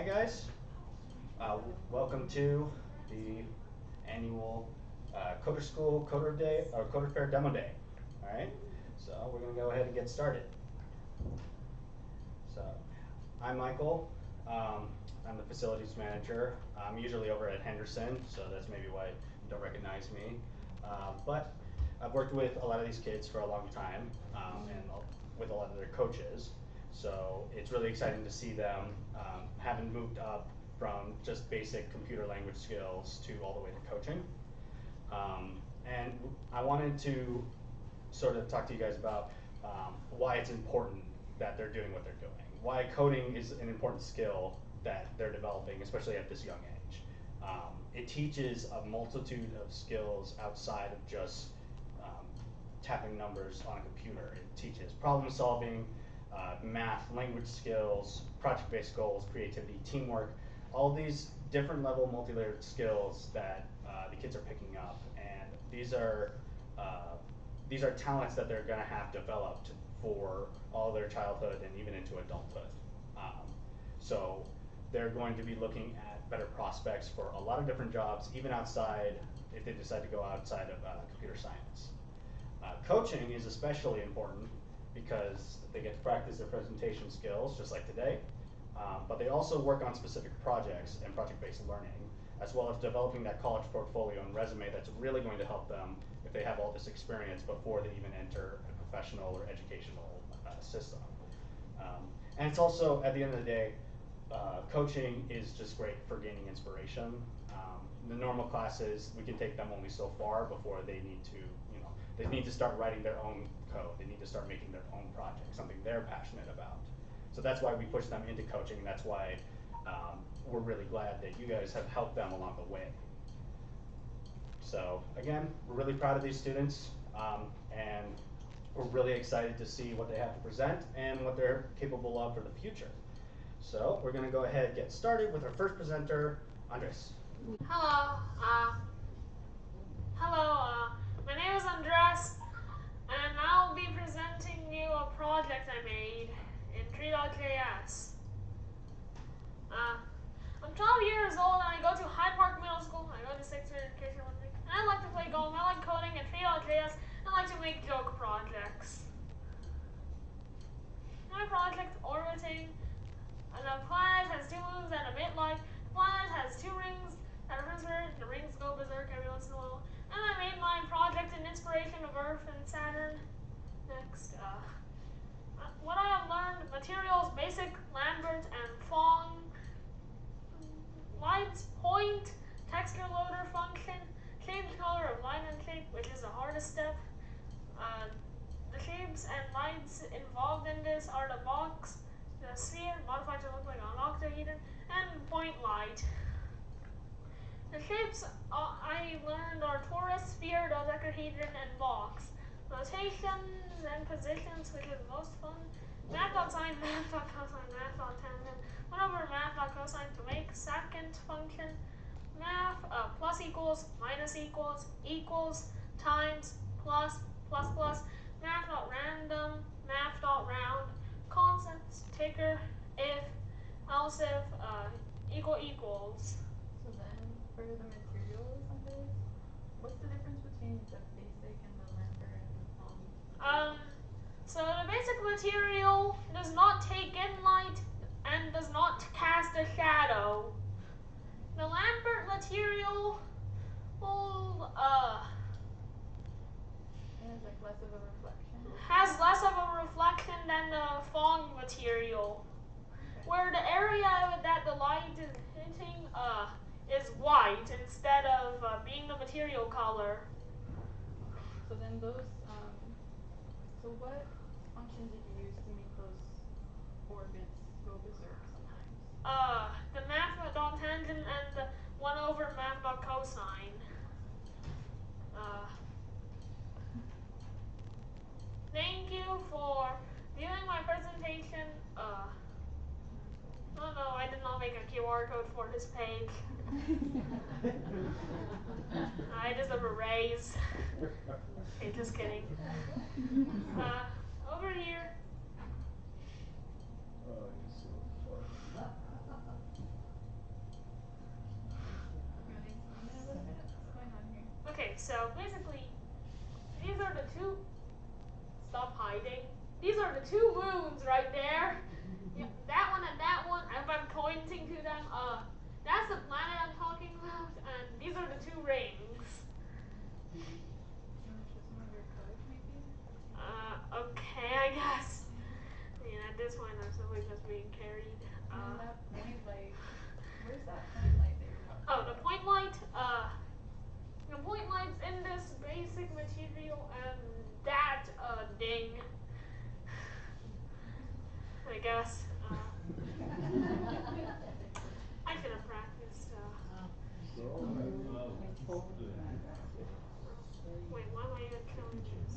Hi guys, welcome to the annual Coder School Coder Day or CoderFair Demo Day. All right, so we're gonna go ahead and get started. So, I'm Michael. I'm the facilities manager. I'm usually over at Henderson, so that's maybe why you don't recognize me. But I've worked with a lot of these kids for a long time, and with a lot of their coaches. So it's really exciting to see them having moved up from just basic computer language skills to all the way to coaching. And I wanted to sort of talk to you guys about why it's important that they're doing what they're doing. Why coding is an important skill that they're developing, especially at this young age. It teaches a multitude of skills outside of just tapping numbers on a computer. It teaches problem solving, math, language skills, project-based goals, creativity, teamwork, all these different level multi-layered skills that the kids are picking up. And these are talents that they're gonna have developed for all their childhood and even into adulthood. So they're going to be looking at better prospects for a lot of different jobs, even outside, if they decide to go outside of computer science. Coaching is especially important because they get to practice their presentation skills, just like today, but they also work on specific projects and project-based learning, as well as developing that college portfolio and resume that's really going to help them if they have all this experience before they even enter a professional or educational system. And it's also, at the end of the day, coaching is just great for gaining inspiration. The normal classes, we can take them only so far before they need to, they need to start writing their own code. They need to start making their own project, something they're passionate about. So that's why we push them into coaching, and that's why we're really glad that you guys have helped them along the way. So again, we're really proud of these students, and we're really excited to see what they have to present and what they're capable of for the future. So we're going to go ahead and get started with our first presenter, Andres. Hello, my name is Andres, and I'll be presenting you a project I made in Tree.js. I'm 12 years old and I go to Hyde Park Middle School. I go to 6th grade in case you're wondering. And I like to play golf, I like coding and Tree.js, and I like to make joke projects. My project, orbiting, and the planet has two moons and a bit like. The planet has two rings that are berserk. The rings go berserk every once in a while. And I made my project an inspiration of Earth and Saturn. Next, what I have learned: materials, basic, Lambert, and Phong. Lights, point, texture loader function, change color of light and shape, which is the hardest step. The shapes and lights involved in this are the box, the sphere, modified to look like an octahedron, and point light. The shapes I learned are torus, sphere, dodecahedron, and box. Rotations and positions, which is most fun. Math.sine, math.cosine, math.tangent. 1 over math.cosine to make second function. Math, plus equals, minus equals, equals, times, plus, plus plus. Math.random, math.round. Constants, ticker, if, else if, equals. So then, for the materials on this, what's the difference between the basic and the Lambert and the Phong materials? So the basic material does not take in light and does not cast a shadow. The Lambert material It has like less of a reflection. has less of a reflection than the Phong material, Okay. where the area that the light is hitting is white instead of being the material color. So then those, so what function did you use to make those orbits go berserk sometimes? The math.tangent and the 1 over math.cosine. Thank you for viewing my presentation. Oh no, I did not make a QR code for this page. I deserve a raise. Okay, just kidding. Over here. So basically, these are the two. Stop hiding. These are the two moons right there. Yeah, that one and that one. If I'm pointing to them, that's the planet I'm talking about, and these are the two rings. You wanna show some of your code, maybe? Okay, I guess. I mean, at this point, I'm simply just being carried. And that point light, where's that point light that you're talking about? The point light. The point light's in this basic material, and that ding. I guess. I should have practiced. Wait, why am I even showing this?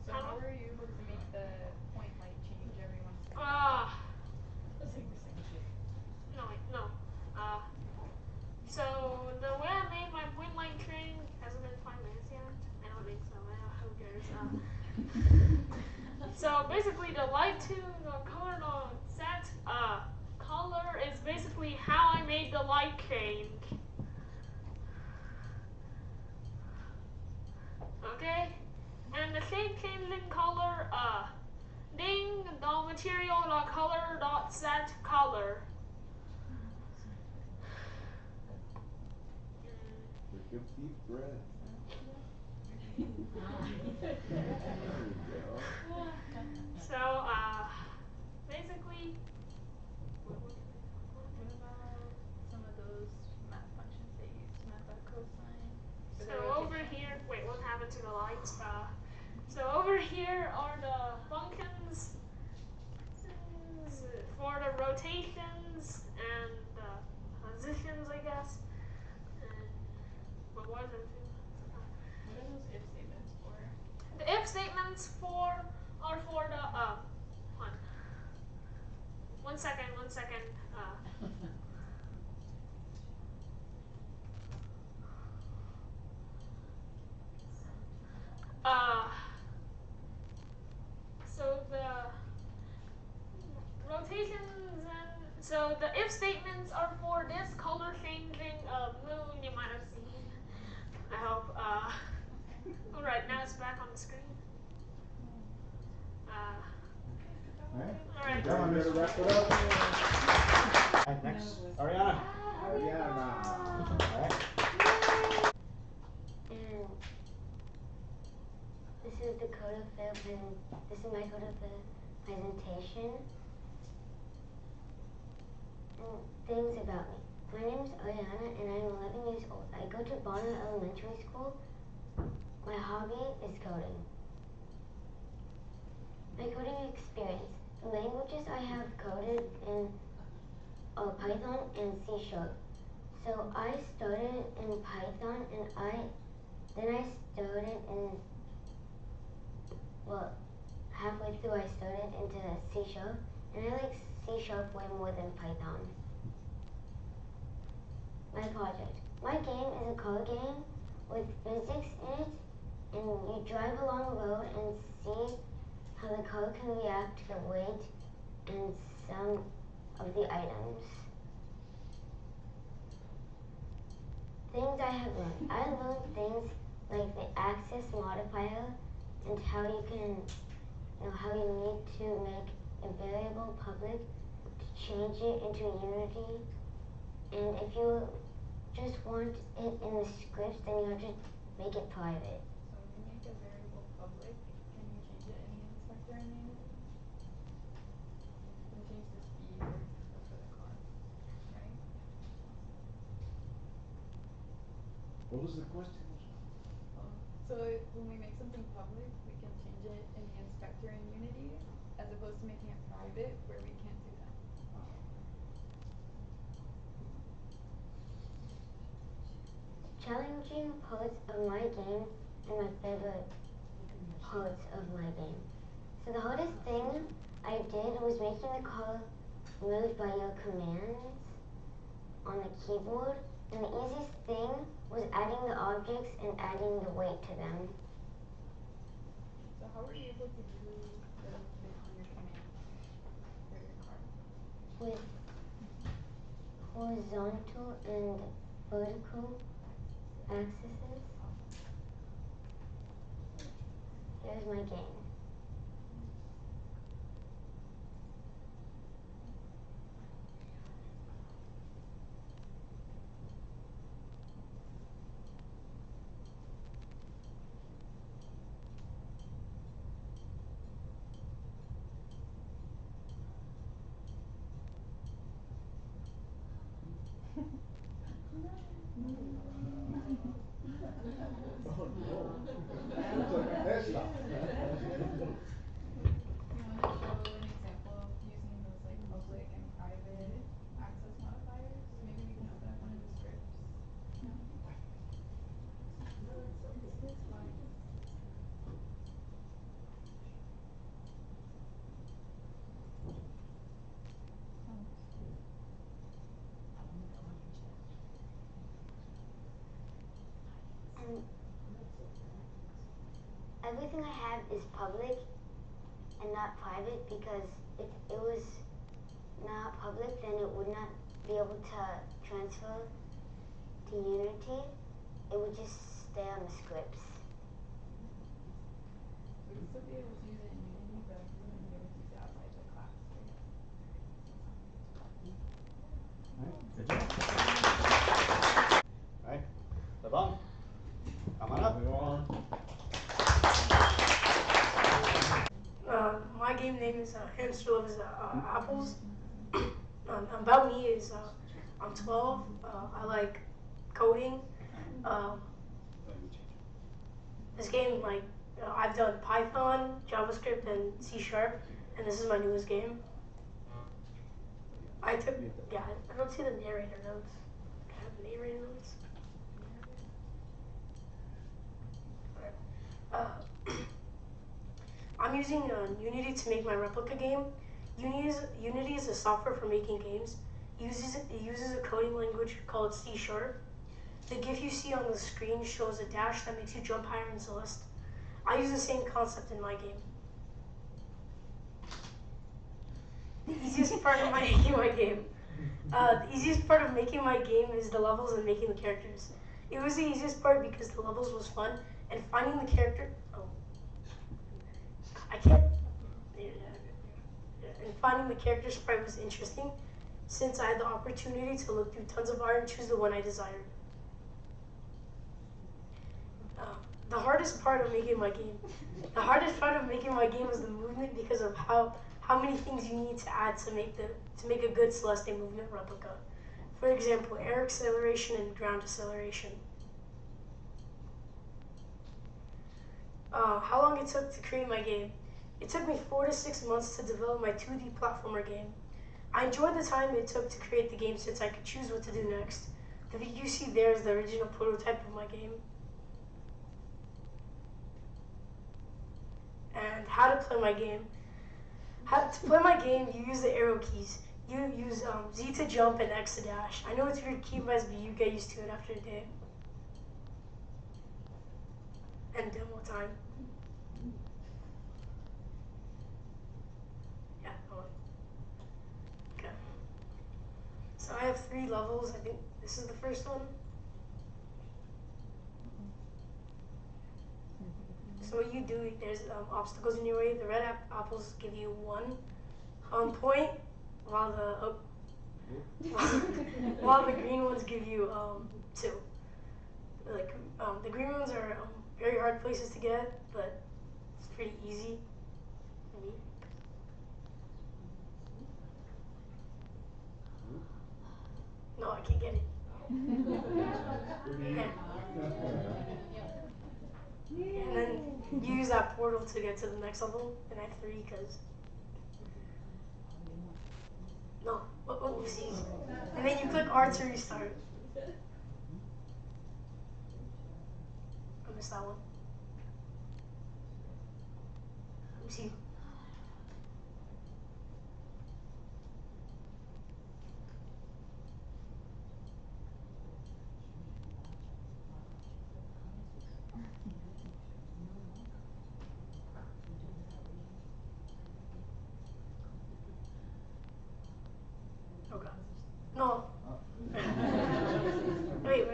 So how were you able to make the point light change every 1 second? No, wait, no. So the way I made my point light change hasn't been 5 minutes yet. I don't think so. Who cares? So basically, the light to the color set color is basically how I made the light change. Okay, and the shape changing color ding the material dot color dot set color. Take a deep breath. So basically, What about some of those math functions they use to map out cosine? For so the over rotation? here, wait, what happened to the lights? So over here are the functions for the rotations and the positions, I guess. And what was it? What are those if statements for? The if statements are for the one. 1 second, 1 second. So the rotations and so the if statements are for this color changing moon you might have seen. I hope. Alright, now it's back on the screen. Alright. Come on, better wrap it up. Next, Ariana. Ariana. Alright. And this is the CoderFair this is my CoderFair presentation. And things about me. My name is Ariana and I'm 11 years old. I go to Bonner Elementary School. My hobby is coding. My coding experience. The languages I have coded in are Python and C#. So I started in Python and then I started in, halfway through I started into C#, and I like C# way more than Python. My project. My game is a car game with physics in it, and you drive along a road and see how the car can react to the weight and some of the items. Things I have learned. I learned things like the axis modifier and how you need to make a variable public to change it into unity. And if you just want it in the scripts, then you have to make it private. So when you make a variable public, can you change it in the inspector in Unity? You can change the speed, for example, for the car, right? What was the question? So when we make something public, we can change it in the inspector in Unity, as opposed to making it private, where we can't do that. Challenging parts of my game and my favorite parts of my game. So the hardest thing I did was making the car move by your commands on the keyboard, and the easiest thing was adding the objects and adding the weight to them. So how were you able to do those based on your commands for your car? With horizontal and vertical axes. here's my game. Oh no. It's like a Tesla. Do you want to show an example of using those like public and private access modifiers? Maybe we can open up one of the scripts. No? It's fine. And everything I have is public and not private, because if it was not public, then it would not be able to transfer to Unity. It would just stay on the scripts. We'd still be able to use it in Unity, but we wouldn't be able to use it outside the class, right? Good job. All right, Levon, come on up. Go on. My game name is Hamster Loves Apples. About me is I'm 12. I like coding. This game, like, I've done Python, JavaScript, and C#, and this is my newest game. I don't see the narrator notes. Do I have the narrator notes? I'm using Unity to make my replica game. Unity is a software for making games. It uses a coding language called C#. The GIF you see on the screen shows a dash that makes you jump higher in Celeste. I use the same concept in my game. The easiest part of making my game. The easiest part of making my game is the levels and making the characters. It was the easiest part because the levels was fun, and finding the character. Oh, I can't. And finding the characters sprite was interesting, since I had the opportunity to look through tons of art and choose the one I desired. The hardest part of making my game was the movement, because of how many things you need to add to make a good Celeste movement replica. For example, air acceleration and ground acceleration. How long it took to create my game? It took me 4 to 6 months to develop my 2D platformer game. I enjoyed the time it took to create the game, since I could choose what to do next. The video you see there is the original prototype of my game. And how to play my game. To play my game, you use the arrow keys. You use Z to jump and X to dash. I know it's weird keypads, but you get used to it after a day. And demo time. Yeah, okay. So I have 3 levels. I think this is the first one. So what you do, there's obstacles in your way. The red apples give you 1 point, while the green ones give you 2. Like the green ones are very hard places to get, but it's pretty easy for me. No, I can't get it. And then you use that portal to get to the next level, and I have 3 because. No, oopsies. And then you click R to restart. I missed that one. Oopsie. Okay. No. Wait.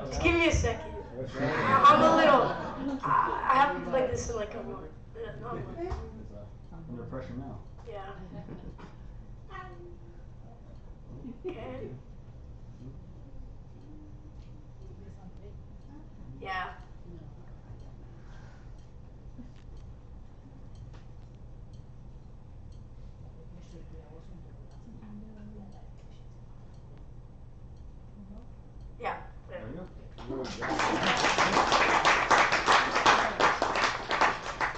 Just give me a second. I'm a little for now. Yeah. Okay. Yeah. Yeah. There There. you go. Good job.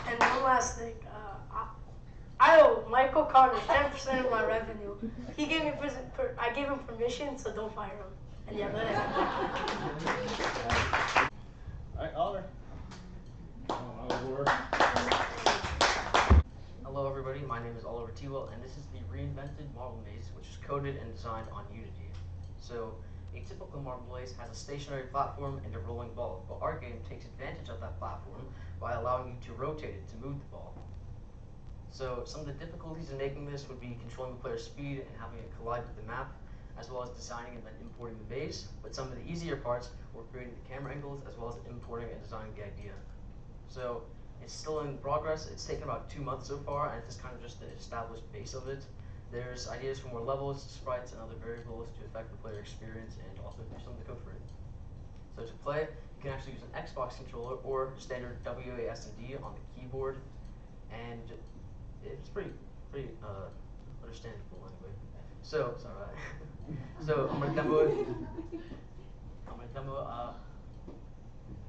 And one last thing, I owe Michael Connors 10% of my revenue. He gave me I gave him permission, so don't fire him. And yeah, let it. Alright, Oliver. Oliver. Hello everybody, my name is Oliver Tewell, and this is the reinvented marble maze, which is coded and designed on Unity. So, a typical marble maze has a stationary platform and a rolling ball, but our game takes advantage of that platform by allowing you to rotate it to move the ball. So, some of the difficulties in making this would be controlling the player's speed and having it collide with the map, as well as designing and then importing the maze, but some of the easier parts were creating the camera angles, as well as importing and designing the idea. So, it's still in progress. It's taken about 2 months so far, and this is kind of just the established base of it. There's ideas for more levels, sprites, and other variables to affect the player experience and also do some of the code for it. So to play, you can actually use an Xbox controller or standard WASD on the keyboard, and it's pretty understandable anyway. So, sorry. So I'm gonna demo it.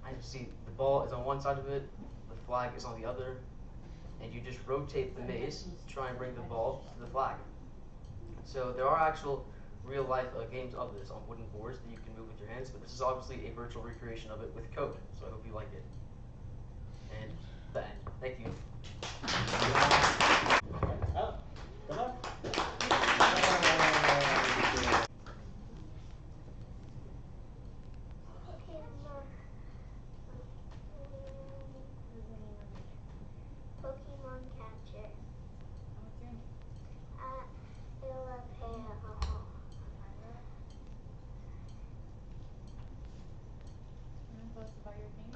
I see the ball is on one side of it, the flag is on the other, and you just rotate the maze to try and bring the ball to the flag. So there are actual real life games of this on wooden boards that you can move with your hands, but this is obviously a virtual recreation of it with code, so I hope you like it. And the end. Thank you. Out. Good luck. Pokemon catcher. What's your name? thecoderfair. Ira. And tell us about your game.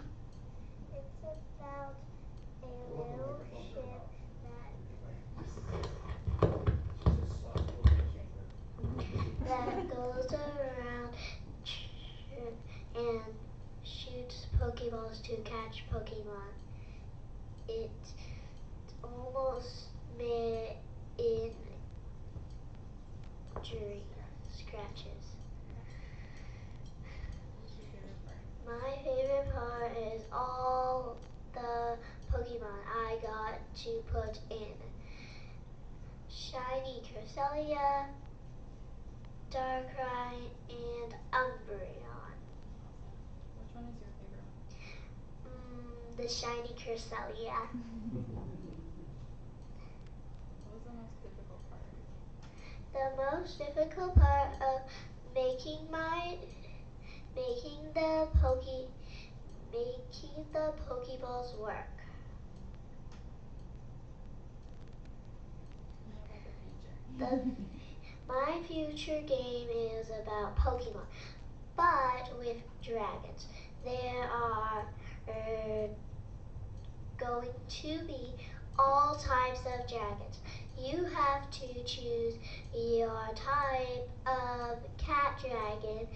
It's about a little ship that goes around and shoots Pokeballs to catch Pokemon. It's almost made in scratches. What's your favorite part? My favorite part is all the Pokemon I got to put in. Shiny Cresselia, Darkrai, and Umbreon. Awesome. Which one is your favorite one? The shiny Cresselia. What was the most difficult part? The most difficult part of making the Pokeballs work. And what about the future? My future game is about Pokemon, but with dragons. There are going to be all types of dragons. You have to choose your type of cat dragon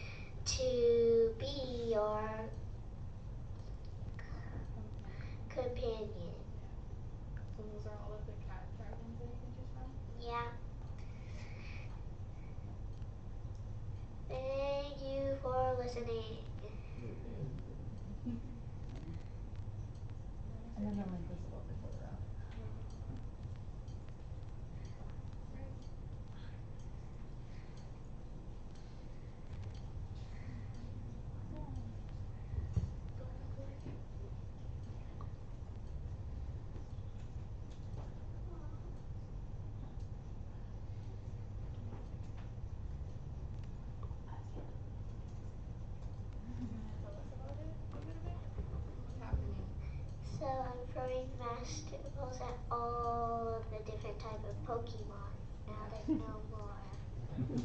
to be your companion. So those are all of the cat dragons that you can choose from? Yeah. Thank you for listening. And then the link was a little bit further out. You wanna tell us about it a little bit? What's happening? So I'm throwing masticles at all of the different type of Pokemon. Now there's no more. Thank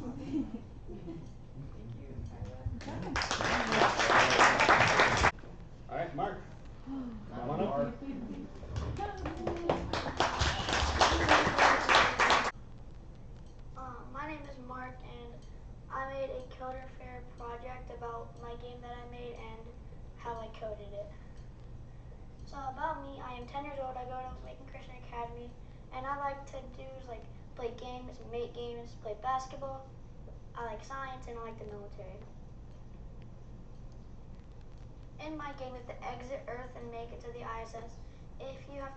you, Ira. Alright, Mark. Come on up. name is Mark, and I made a CoderFair project about my game that I made and how I coded it. So about me, I am 10 years old. I go to Lincoln Christian Academy, and I like to do like play games, make games, play basketball. I like science, and I like the military. In my game, if to exit Earth and make it to the ISS, if you want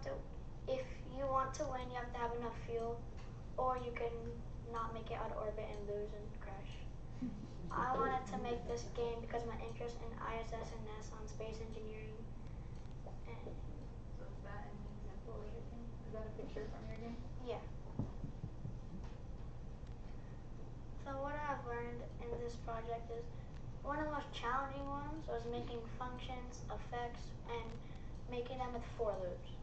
to win, you have to have enough fuel, or you can not make it out of orbit and lose and crash. I wanted to make this game because of my interest in ISS and NASA on space engineering. And So is that an example of your game? Is that a picture from your game? yeah. So what I've learned in this project is one of the most challenging ones was making functions, effects, and making them with for loops.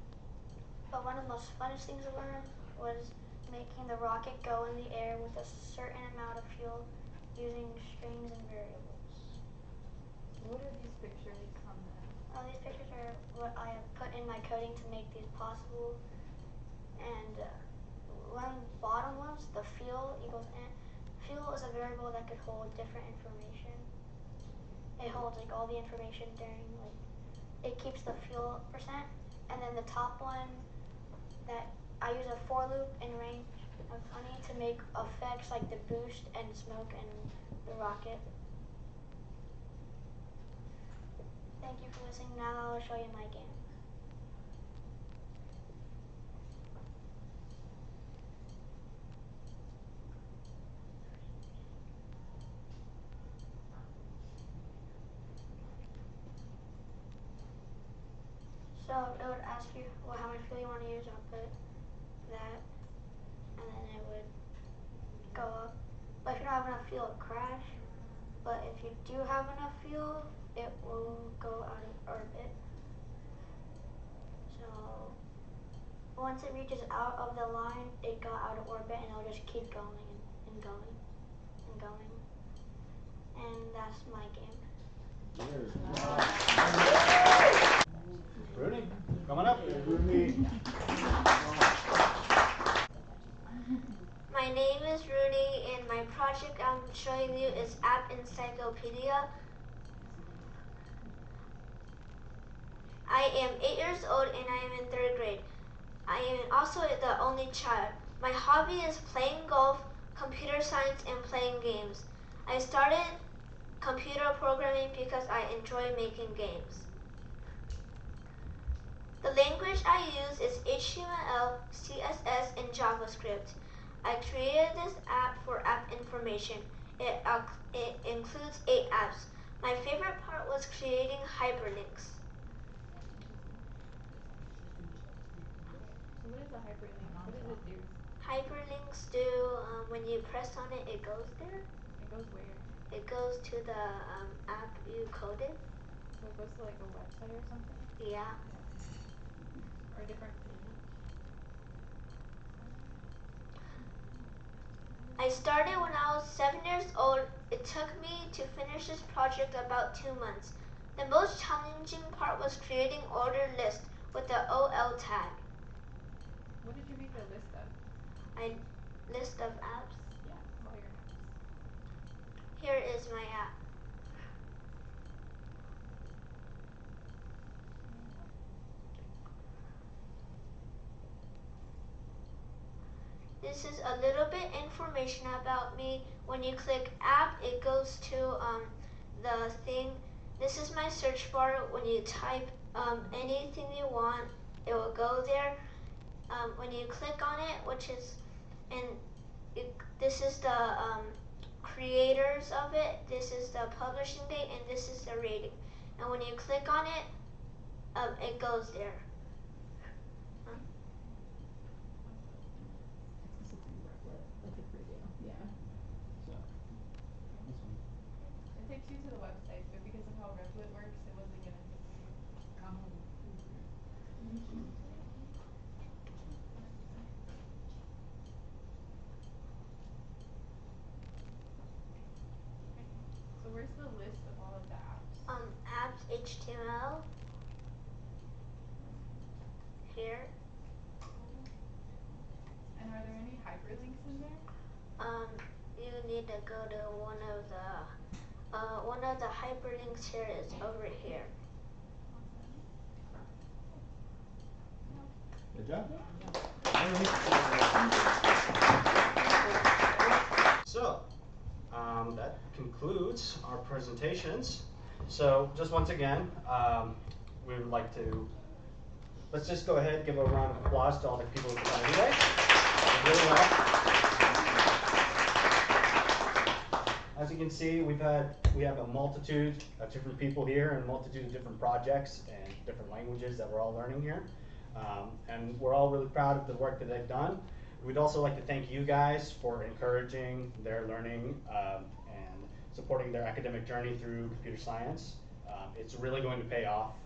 But one of the most funnest things to learn was making the rocket go in the air with a certain amount of fuel using strings and variables. What are these pictures on the... These pictures are what I have put in my coding to make these possible. And one of the bottom ones, the fuel equals n. Fuel is a variable that could hold different information. It holds like all the information during it keeps the fuel percent. And then the top one that I use a for loop in range of honey to make effects like the boost and smoke and the rocket. Thank you for listening. Now I'll show you my game. So it would ask you how much fuel you want to use. I'll put that, and then it would go up. But if you don't have enough fuel, it'll crash. But if you do have enough fuel, it will go out of orbit. So once it reaches out of the line, it got out of orbit, and it'll just keep going and going and going. And that's my game. Rooney, come on up. Rooney. My name is Rudy, and my project I'm showing you is App Encyclopedia. I am 8 years old and I am in 3rd grade. I am also the only child. My hobby is playing golf, computer science, and playing games. I started computer programming because I enjoy making games. The language I use is HTML, CSS, and JavaScript. I created this app for app information. It includes 8 apps. My favorite part was creating hyperlinks. So what is a hyperlink? What does it do? Hyperlinks do, when you press on it, it goes there. It goes where? It goes to the app you coded. So it goes to like a website or something? Yeah. Or a different page? I started when I was 7 years old. It took me to finish this project about 2 months. The most challenging part was creating order list with the OL tag. What did you make a list of? A list of apps. Yeah, all your apps. Here is my app. This is a little bit information about me. When you click app, it goes to the thing. This is my search bar. When you type anything you want, it will go there. When you click on it, this is the creators of it, this is the publishing date, and this is the rating. And when you click on it, it goes there. It takes you to the website, but because of how Replit works, it wasn't gonna take you. So where's the list of all of the apps? Apps HTML. Here. And are there any hyperlinks in there? need to go to one of the hyperlinks here is over here. Good job. So, that concludes our presentations. So, just once again, we would like to, let's just go ahead and give a round of applause to all the people who presented today. Did really well. As you can see, we have a multitude of different people here and a multitude of different projects and different languages that we're all learning here. And we're all really proud of the work that they've done. We'd also like to thank you guys for encouraging their learning and supporting their academic journey through computer science. It's really going to pay off,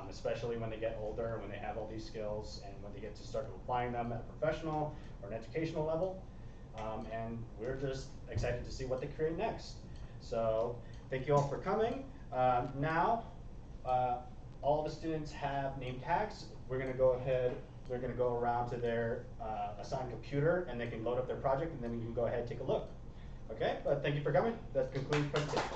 especially when they get older, when they have all these skills, and when they get to start applying them at a professional or an educational level. And we're just excited to see what they create next. So thank you all for coming. Now, all the students have name tags. We're going to go ahead, they're going to go around to their assigned computer and they can load up their project and then we can go ahead and take a look. Okay, but thank you for coming. That concludes the presentation.